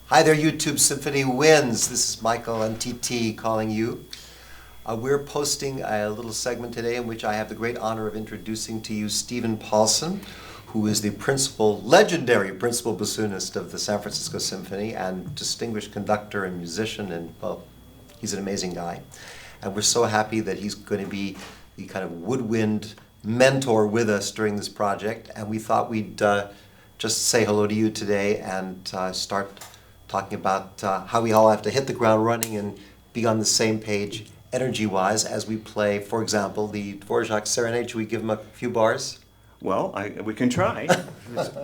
Hi there, YouTube. Symphony wins. This is Michael MTT calling you. We're posting a little segment today in which I have the great honor of introducing to you Stephen Paulson, who is the legendary principal bassoonist of the San Francisco Symphony and distinguished conductor and musician, and well, he's an amazing guy. And we're so happy that he's going to be the kind of woodwind mentor with us during this project. And we thought we'd just say hello to you today and start talking about how we all have to hit the ground running and be on the same page energy-wise as we play, for example, the Dvorak Serenade. Should we give him a few bars? Well, we can try.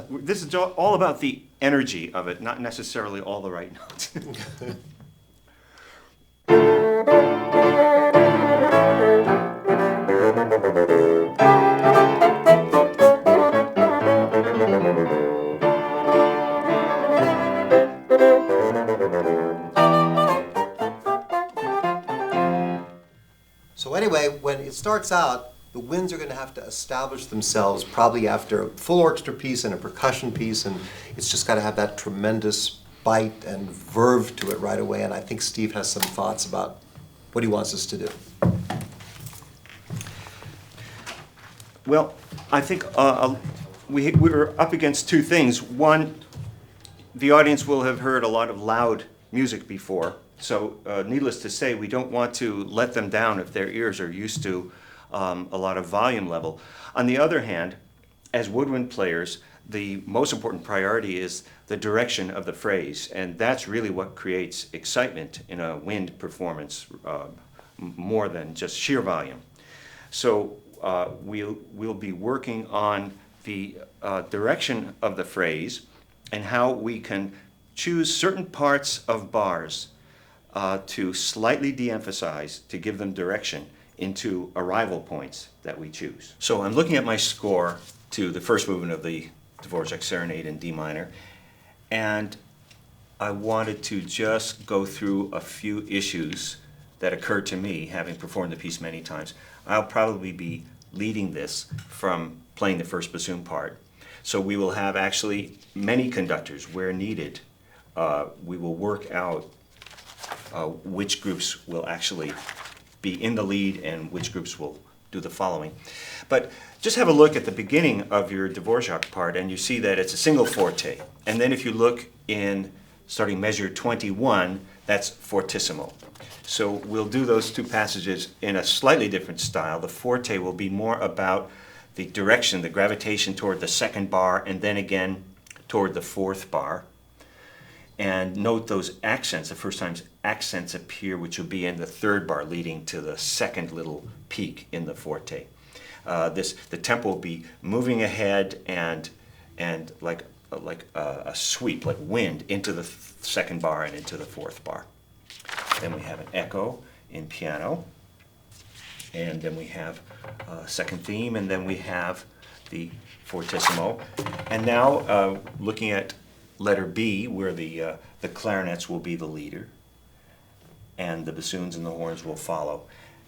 This is all about the energy of it, not necessarily all the right notes. So anyway, when it starts out, the winds are going to have to establish themselves probably after a full orchestra piece and a percussion piece, and it's just got to have that tremendous bite and verve to it right away. And I think Steve has some thoughts about what he wants us to do. Well, I think we're up against two things. One, the audience will have heard a lot of loud music before, so needless to say, we don't want to let them down if their ears are used to a lot of volume level. On the other hand, as woodwind players, the most important priority is the direction of the phrase, and that's really what creates excitement in a wind performance more than just sheer volume. So we'll be working on the direction of the phrase and how we can choose certain parts of bars to slightly de-emphasize to give them direction into arrival points that we choose. So I'm looking at my score to the first movement of the Dvorak Serenade in D minor, and I wanted to just go through a few issues that occurred to me having performed the piece many times. I'll probably be leading this from playing the first bassoon part. So we will have actually many conductors where needed. We will work out which groups will actually be in the lead and which groups will do the following. But just have a look at the beginning of your Dvorak part and you see that it's a single forte. And then if you look in starting measure 21, that's fortissimo. So we'll do those two passages in a slightly different style. The forte will be more about the direction, the gravitation toward the second bar and then again toward the fourth bar. And note those accents, the first time accents appear, which will be in the third bar leading to the second little peak in the forte. The tempo will be moving ahead and like a sweep, like wind, into the second bar and into the fourth bar. Then we have an echo in piano, and then we have a second theme, and then we have the fortissimo. And now looking at letter B, where the clarinets will be the leader, and the bassoons and the horns will follow.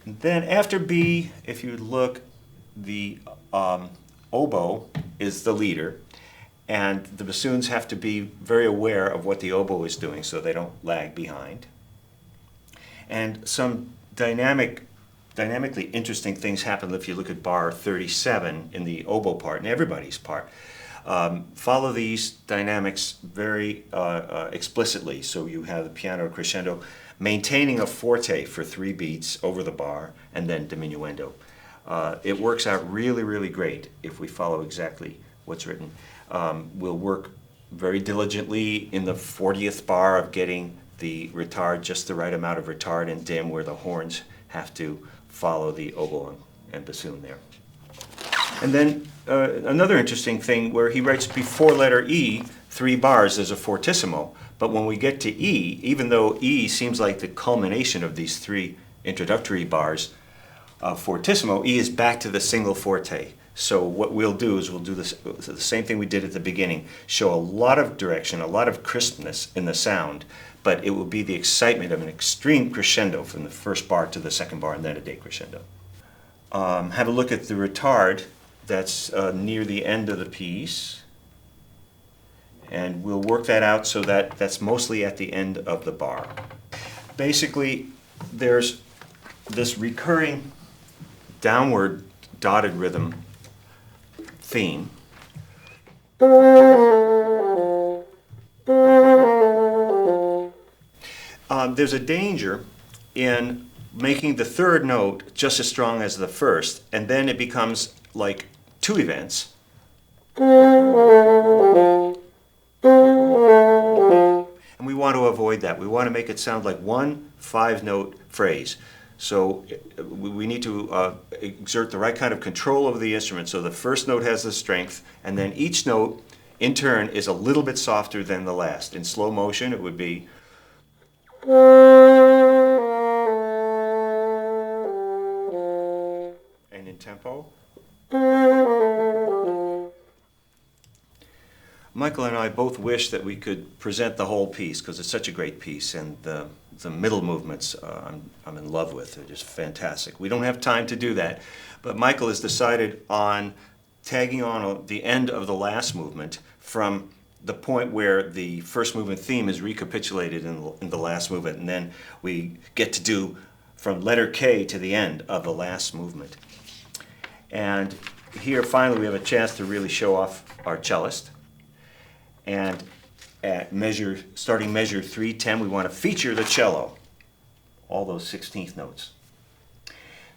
And then after B, if you look, the oboe is the leader, and the bassoons have to be very aware of what the oboe is doing so they don't lag behind. And some dynamically interesting things happen if you look at bar 37 in the oboe part and everybody's part. Follow these dynamics very explicitly. So you have the piano crescendo maintaining a forte for 3 beats over the bar and then diminuendo. It works out really, really great if we follow exactly what's written. We'll work very diligently in the 40th bar of getting the retard, just the right amount of retard and dim where the horns have to follow the oboe and bassoon there. And then another interesting thing where he writes before letter E, 3 bars as a fortissimo. But when we get to E, even though E seems like the culmination of these 3 introductory bars of fortissimo, E is back to the single forte. So what we'll do is we'll do the same thing we did at the beginning, show a lot of direction, a lot of crispness in the sound, but it will be the excitement of an extreme crescendo from the first bar to the second bar and then a decrescendo. Have a look at the retard that's near the end of the piece. And we'll work that out so that that's mostly at the end of the bar. Basically, there's this recurring downward dotted rhythm theme. There's a danger in making the third note just as strong as the first, and then it becomes like two events. And we want to avoid that. We want to make it sound like one 5-note phrase. So we need to exert the right kind of control over the instrument so the first note has the strength, and then each note in turn is a little bit softer than the last. In slow motion it would be, and in tempo. Michael and I both wish that we could present the whole piece because it's such a great piece, and the middle movements I'm in love with. They're just fantastic. We don't have time to do that, but Michael has decided on tagging on the end of the last movement from the point where the first movement theme is recapitulated in the last movement, and then we get to do from letter K to the end of the last movement. And here finally we have a chance to really show off our cellist. And at starting measure 310, we want to feature the cello, all those 16th notes.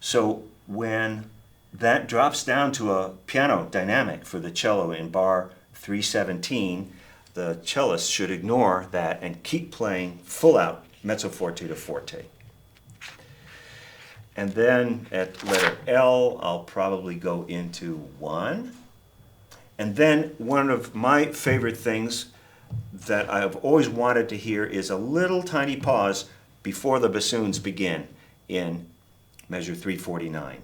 So when that drops down to a piano dynamic for the cello in bar 317, the cellist should ignore that and keep playing full out mezzo forte to forte. And then at letter L, I'll probably go into 1. And then one of my favorite things that I've always wanted to hear is a little tiny pause before the bassoons begin in measure 349,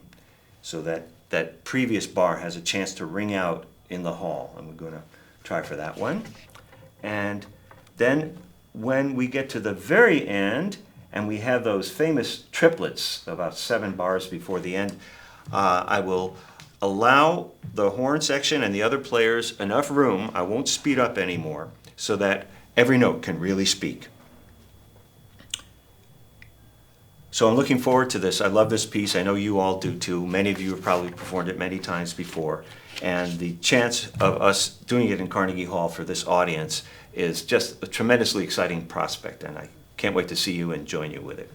so that that previous bar has a chance to ring out in the hall. And we're going to try for that one. And then when we get to the very end and we have those famous triplets about 7 bars before the end, I will allow the horn section and the other players enough room, I won't speed up anymore, so that every note can really speak. So I'm looking forward to this. I love this piece. I know you all do too. Many of you have probably performed it many times before. And the chance of us doing it in Carnegie Hall for this audience is just a tremendously exciting prospect, and I can't wait to see you and join you with it.